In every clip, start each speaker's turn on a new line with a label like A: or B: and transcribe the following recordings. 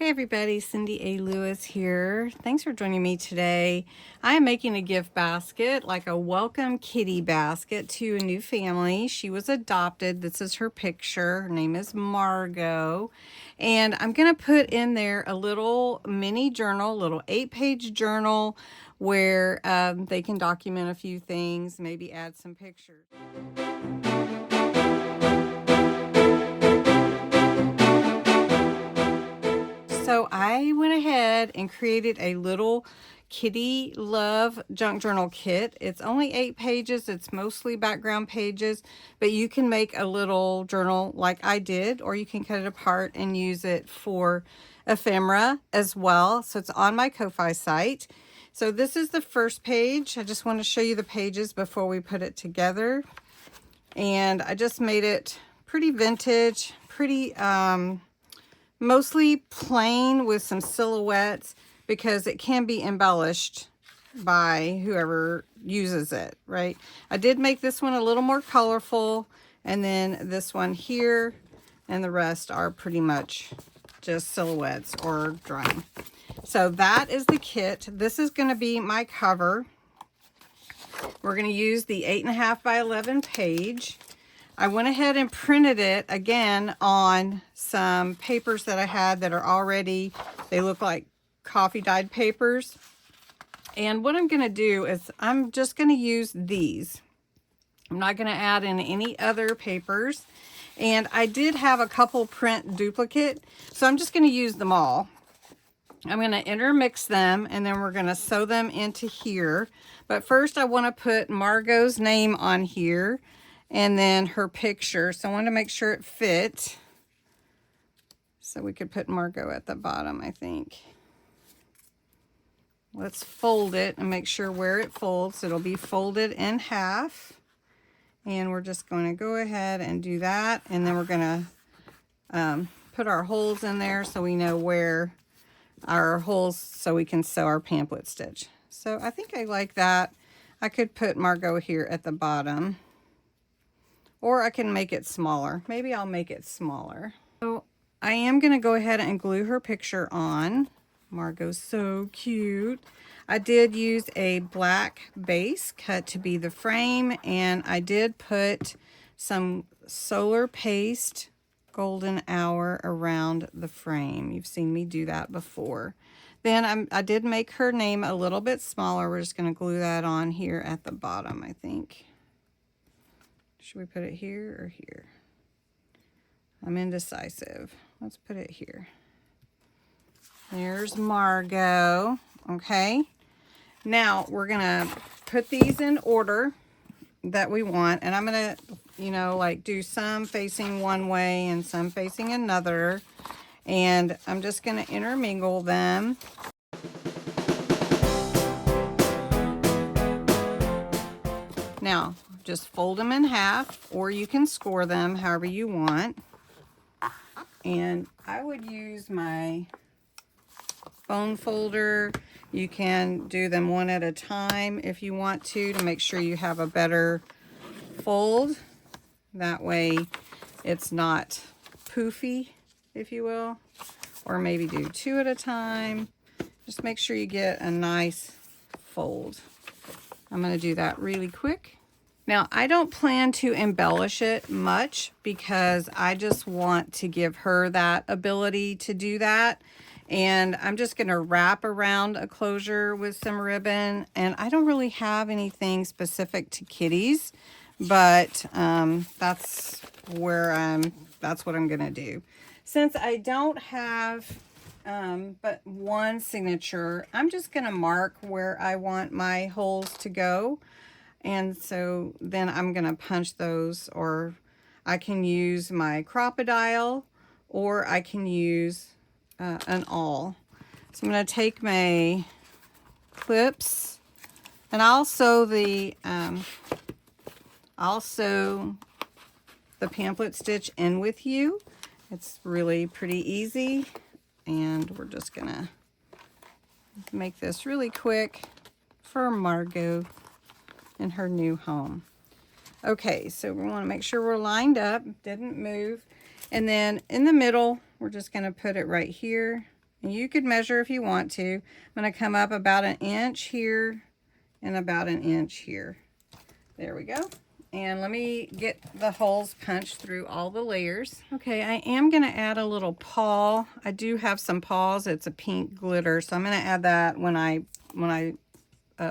A: Hey everybody, Cindy A. Lewis here. Thanks for joining me today. I am making a gift basket, like a welcome kitty basket to a new family. She was adopted. This is her picture. Her name is Margot. And I'm going to put in there a little mini journal, little 8-page journal where they can document a few things, maybe add some pictures. So I went ahead and created a little kitty love junk journal kit. It's only 8 pages. It's mostly background pages, but you can make a little journal like I did, or you can cut it apart and use it for ephemera as well. So it's on my Ko-Fi site. So this is the first page. I just want to show you the pages before we put it together. And I just made it pretty vintage, pretty mostly plain with some silhouettes because it can be embellished by whoever uses it, right? I did make this one a little more colorful, and then this one here, and the rest are pretty much just silhouettes or drawing. So that is the kit. This is going to be my cover. We're going to use the 8.5 by 11 page. I went ahead and printed it again on some papers that I had that are already, they look like coffee dyed papers. And what I'm going to do is I'm just going to use these. I'm not going to add in any other papers. And I did have a couple print duplicate, so I'm just going to use them all. I'm going to intermix them, and then we're going to sew them into here. But first I want to put Margot's name on here, and then her picture. So I wanted to make sure it fit. So we could put Margot at the bottom, I think. Let's fold it and make sure where it folds. It'll be folded in half. And we're just going to go ahead and do that. And then we're going to put our holes in there so we know where our holes, so we can sew our pamphlet stitch. So I think I like that. I could put Margot here at the bottom. Or I can make it smaller. Maybe I'll make it smaller. So I am going to go ahead and glue her picture on. Margot's so cute. I did use a black base cut to be the frame, and I did put some solar paste golden hour around the frame. You've seen me do that before. Then I did make her name a little bit smaller. We're just going to glue that on here at the bottom, I think. Should we put it here or here? I'm indecisive. Let's put it here. There's Margot. Okay. Now we're going to put these in order that we want. And I'm going to, you know, like do some facing one way and some facing another. And I'm just going to intermingle them. Now, just fold them in half, or you can score them however you want. And I would use my bone folder. You can do them one at a time if you want to make sure you have a better fold. That way it's not poofy, if you will. Or maybe do 2 at a time. Just make sure you get a nice fold. I'm going to do that really quick. Now, I don't plan to embellish it much because I just want to give her that ability to do that. And I'm just going to wrap around a closure with some ribbon. And I don't really have anything specific to kitties, but that's what I'm going to do. Since I don't have but one signature, I'm just going to mark where I want my holes to go. And so then I'm going to punch those, or I can use my crocodile, or I can use an awl. So I'm going to take my clips, and I'll sew the pamphlet stitch in with you. It's really pretty easy, and we're just going to make this really quick for Margot in her new home. Okay, so we want to make sure we're lined up, didn't move. And then in the middle, we're just going to put it right here And you could measure if you want to. I'm going to come up about an inch here and about an inch here. There we go. And let me get the holes punched through all the layers. Okay, I am going to add a little paw. I do have some paws. It's a pink glitter, so I'm going to add that when I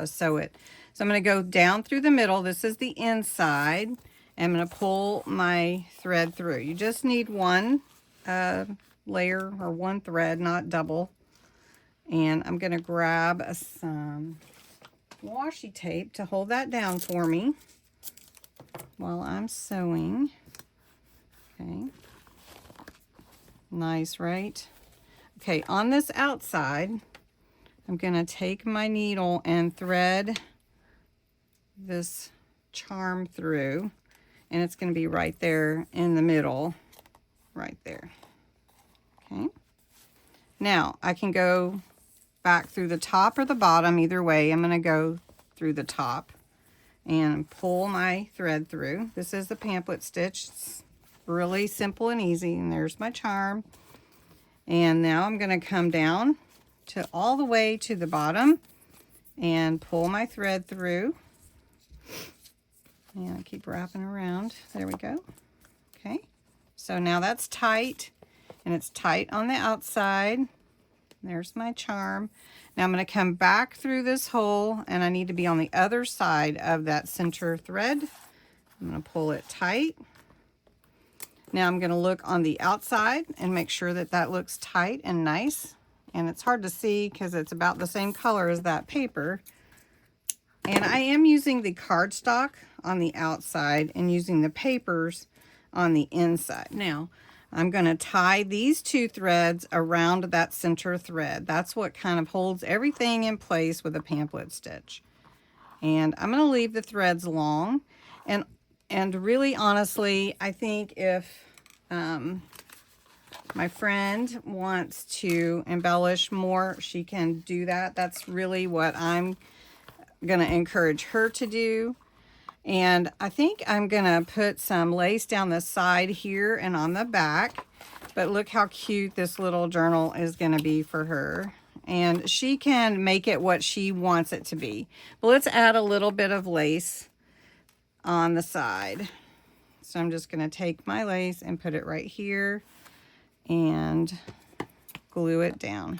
A: sew it. So I'm going to go down through the middle. This is the inside. I'm going to pull my thread through. You just need one layer or one thread, not double. And I'm going to grab some washi tape to hold that down for me while I'm sewing. Okay. Nice, right? Okay, on this outside, I'm going to take my needle and thread this charm through, and it's going to be right there in the middle, right there. Okay. Now, I can go back through the top or the bottom, either way. I'm going to go through the top and pull my thread through. This is the pamphlet stitch. It's really simple and easy, and there's my charm. And now I'm going to come down to all the way to the bottom and pull my thread through. And I keep wrapping around. There we go. Okay. So now that's tight, and it's tight on the outside. There's my charm. Now I'm going to come back through this hole, and I need to be on the other side of that center thread. I'm going to pull it tight. Now I'm going to look on the outside and make sure that that looks tight and nice. And it's hard to see because it's about the same color as that paper. And I am using the cardstock on the outside and using the papers on the inside. Now, I'm going to tie these two threads around that center thread. That's what kind of holds everything in place with a pamphlet stitch. And I'm going to leave the threads long. And really, honestly, I think if my friend wants to embellish more, she can do that. That's really what I'm going to encourage her to do. And I think I'm going to put some lace down the side here and on the back. But look how cute this little journal is going to be for her. And she can make it what she wants it to be. But let's add a little bit of lace on the side. So I'm just going to take my lace and put it right here and glue it down.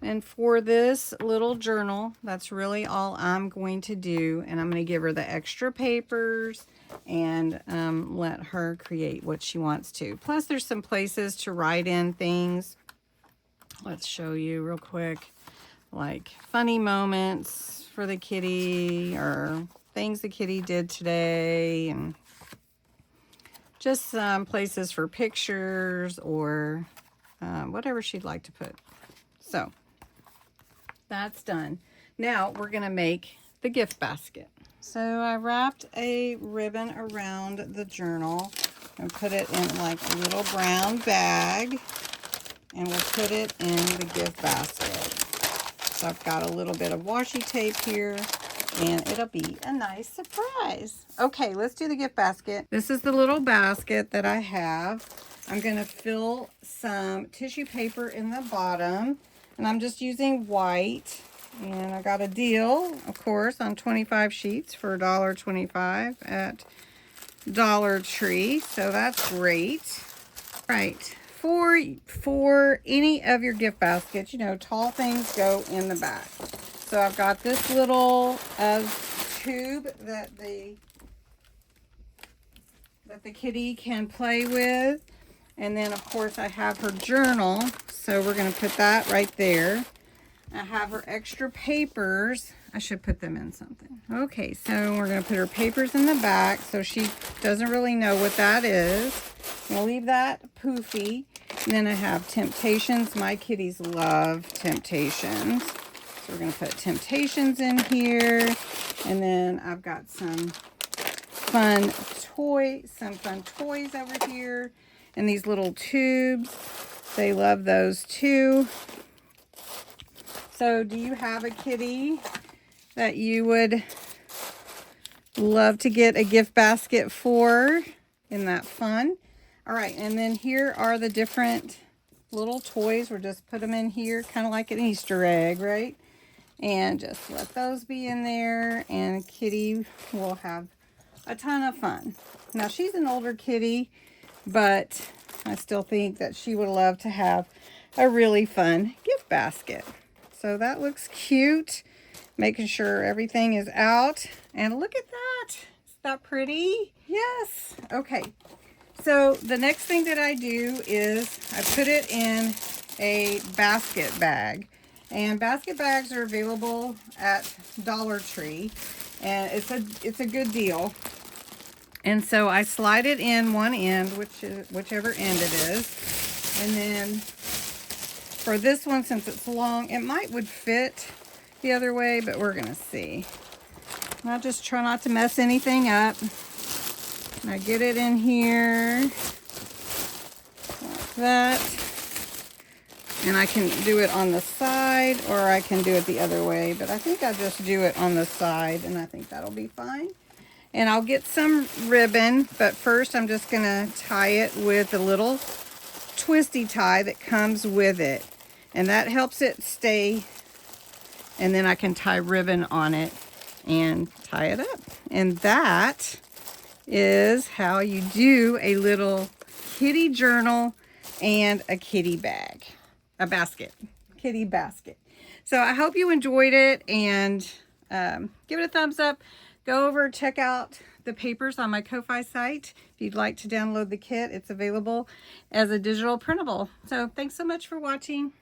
A: And for this little journal, that's really all I'm going to do. And I'm going to give her the extra papers and let her create what she wants to. Plus, there's some places to write in things. Let's show you real quick. Like funny moments for the kitty, or things the kitty did today, and just some places for pictures, or whatever she'd like to put. So that's done. Now we're going to make the gift basket. So I wrapped a ribbon around the journal and put it in like a little brown bag, and we'll put it in the gift basket. So I've got a little bit of washi tape here, and it'll be a nice surprise. Okay, let's do the gift basket. This is the little basket that I have. I'm going to fill some tissue paper in the bottom, and I'm just using white. And I got a deal, of course, on 25 sheets for $1.25 at Dollar Tree. So that's great. Right. For any of your gift baskets, you know, tall things go in the back. So I've got this little tube that the kitty can play with. And then, of course, I have her journal. So we're going to put that right there. I have her extra papers. I should put them in something. Okay, so we're going to put her papers in the back so she doesn't really know what that is. I'm going to leave that poofy. And then I have Temptations. My kitties love Temptations. So we're going to put Temptations in here. And then I've got some fun toys over here. And these little tubes. They love those too. So do you have a kitty that you would love to get a gift basket for? Isn't that fun? All right, and then here are the different little toys. We'll just put them in here, kind of like an Easter egg, right? And just let those be in there, and Kitty will have a ton of fun. Now, she's an older kitty, but I still think that she would love to have a really fun gift basket. So that looks cute. Making sure everything is out. And look at that. Is that pretty? Yes. Okay. So the next thing that I do is I put it in a basket bag. And basket bags are available at Dollar Tree. And it's a good deal. And so I slide it in one end, whichever end it is. And then for this one, since it's long, it would fit the other way, but we're gonna see. And I just try not to mess anything up. And I get it in here like that. And I can do it on the side, or I can do it the other way, but I think I'll just do it on the side, and I think that'll be fine. And I'll get some ribbon, but first I'm just gonna tie it with a little twisty tie that comes with it. And that helps it stay, and then I can tie ribbon on it and tie it up. And that is how you do a little kitty journal and a kitty bag, a basket, kitty basket. So I hope you enjoyed it, and give it a thumbs up. Go over, check out the papers on my Ko-Fi site. If you'd like to download the kit, it's available as a digital printable. So thanks so much for watching.